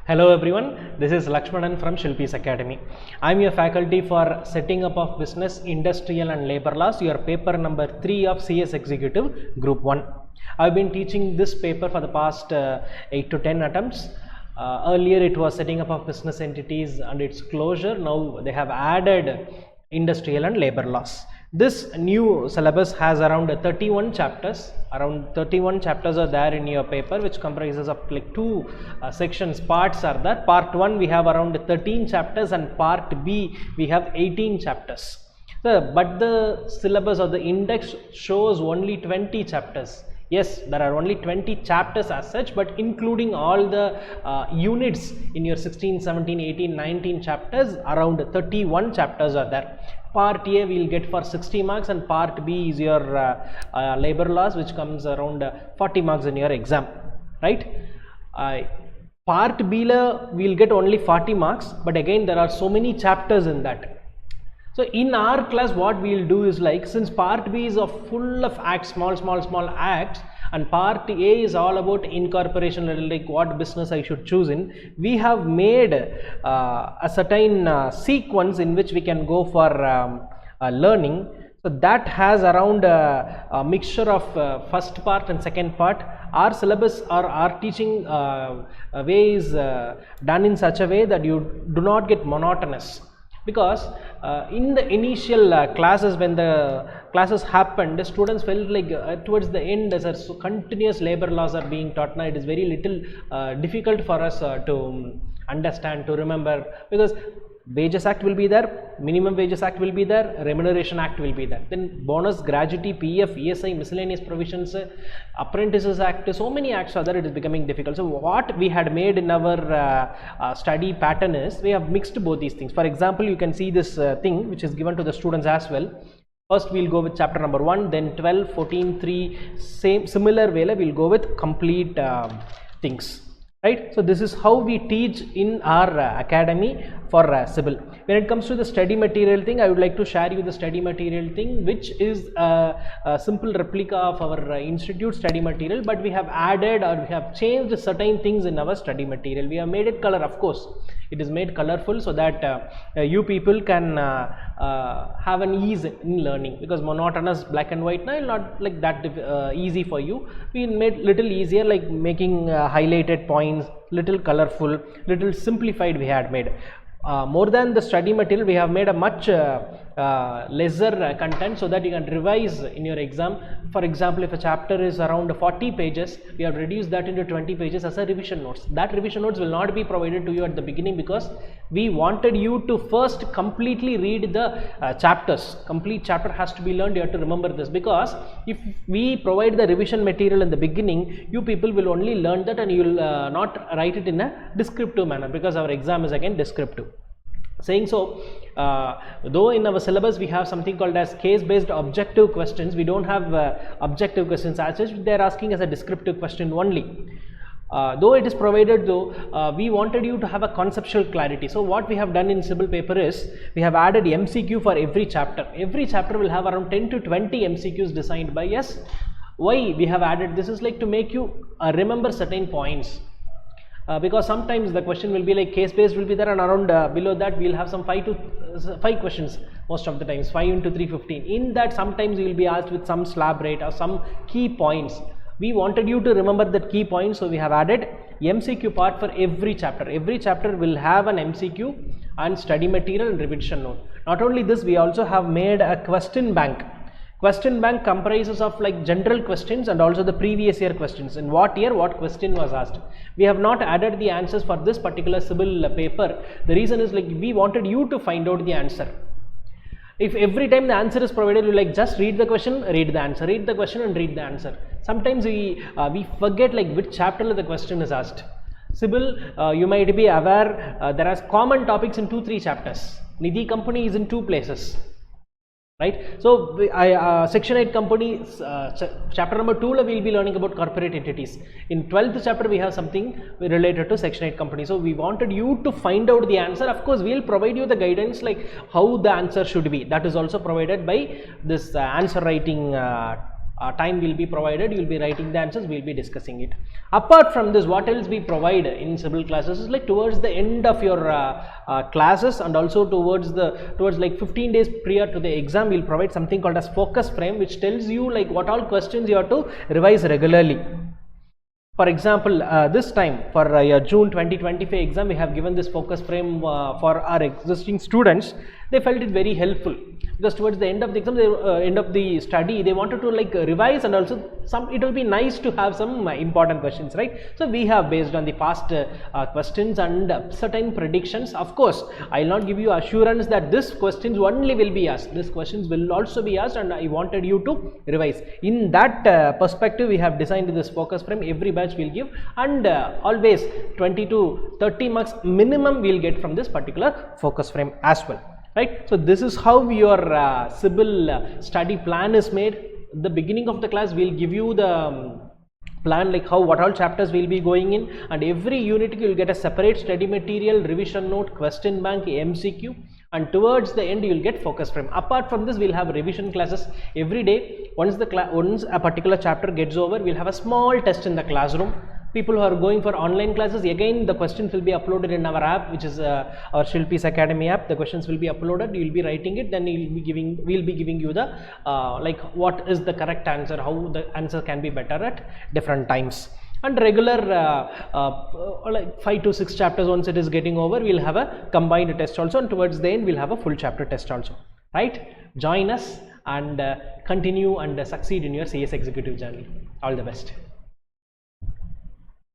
Hello everyone, this is Lakkshmanan from Shilpis Academy. I am your faculty for setting up of business, industrial and labor laws, your paper number 3 of CS Executive Group 1. I have been teaching this paper for the past 8 to 10 attempts. Earlier it was setting up of business entities and its closure. Now they have added industrial and labor laws. This new syllabus has around 31 chapters. Around 31 chapters are there in your paper, which comprises of like two sections. Parts are there. Part 1 we have around 13 chapters and part B we have 18 chapters. But the syllabus or the index shows only 20 chapters. Yes, there are only 20 chapters as such, but including all the units in your 16, 17, 18, 19 chapters, around 31 chapters are there. Part A we will get for 60 marks and part B is your labor laws, which comes around 40 marks in your exam, right? Part B we will get only 40 marks, but again there are so many chapters in that. So in our class what we will do is, like, since part B is full of acts, small acts, and part A is all about incorporation, like what business I should choose in, we have made a certain sequence in which we can go for learning. So that has around a mixture of first part and second part. Our syllabus or our teaching way is done in such a way that you do not get monotonous. Because in the initial classes, when the classes happened, the students felt like towards the end, as so continuous labor laws are being taught, now it is very little difficult for us to understand, to remember, because Wages Act will be there, Minimum Wages Act will be there, Remuneration Act will be there, then bonus, gratuity, PF, ESI, miscellaneous provisions, Apprentices Act, so many acts are there, it is becoming difficult. So what we had made in our study pattern is, we have mixed both these things. For example, you can see this thing which is given to the students as well. First we will go with chapter number 1, then 12, 14, 3, similar way we will go with complete things. Right, so this is how we teach in our academy for CIBIL. When it comes to the study material thing, I would like to share you the study material thing, which is a simple replica of our institute study material, but we have added or we have changed certain things in our study material. We have made it color, of course. It is made colorful so that you people can have an ease in learning, because monotonous black and white now not like that easy for you. We made little easier, like making highlighted points, little colorful, little simplified we had made. More than the study material, we have made a much lesser content so that you can revise in your exam. For example, if a chapter is around 40 pages, we have reduced that into 20 pages as a revision notes. That revision notes will not be provided to you at the beginning, because we wanted you to first completely read the chapters. Complete chapter has to be learned. You have to remember this, because if we provide the revision material in the beginning, you people will only learn that and you will not write it in a descriptive manner, because our exam is again descriptive. Saying so, though in our syllabus we have something called as case-based objective questions, we don't have objective questions as such. They are asking as a descriptive question only. Though it is provided, though we wanted you to have a conceptual clarity. So what we have done in CIBIL paper is, we have added MCQ for every chapter. Every chapter will have around 10 to 20 MCQs designed by us. Why we have added this is like to make you remember certain points. Because sometimes the question will be like case based will be there, and around below that we will have some 5 questions, most of the times 5 into 3, 15. In that sometimes you will be asked with some slab rate or some key points. We wanted you to remember that key points, so we have added MCQ part for every chapter. Every chapter will have an MCQ and study material and revision note. Not only this, we also have made a question bank. Question bank comprises of like general questions and also the previous year questions. In what year what question was asked. We have not added the answers for this particular CIBIL paper. The reason is, like, we wanted you to find out the answer. If every time the answer is provided, you like just read the question, read the answer, read the question and read the answer. Sometimes we forget like which chapter the question is asked. CIBIL, you might be aware, there are common topics in 2-3 chapters. Nidhi company is in 2 places. Right. So section 8 company chapter number 2 we will be learning about corporate entities. In 12th chapter we have something related to section 8 company. So we wanted you to find out the answer. Of course we will provide you the guidance like how the answer should be. That is also provided by this answer writing time will be provided. You will be writing the answers, we will be discussing it. Apart from this, what else we provide in civil classes is like towards the end of your classes, and also towards like 15 days prior to the exam, we will provide something called as focus frame, which tells you like what all questions you have to revise regularly. For example, this time for your June 2025 exam, we have given this focus frame for our existing students. They felt it very helpful because towards the end of the exam, end of the study, they wanted to like revise, and also it will be nice to have some important questions, right? So we have based on the past questions and certain predictions. Of course, I will not give you assurance that this questions only will be asked. These questions will also be asked, and I wanted you to revise. In that perspective, we have designed this focus frame. Every batch will give, and always 20 to 30 marks minimum we will get from this particular focus frame as well. Right, so this is how your CIBIL study plan is made. The beginning of the class we will give you the plan, like what all chapters will be going in, and every unit you will get a separate study material, revision note, question bank, MCQ, and towards the end you will get focus frame. Apart from this, we will have revision classes every day. Once a particular chapter gets over, we will have a small test in the classroom. People who are going for online classes, again the questions will be uploaded in our app, which is our Shilpis Academy app. The questions will be uploaded, you will be writing it, then we will be giving you the like what is the correct answer, how the answer can be better at different times. And regular like 5 to 6 chapters, once it is getting over, we will have a combined test also, and towards the end we will have a full chapter test also. Right? Join us and continue and succeed in your CS executive journey. All the best.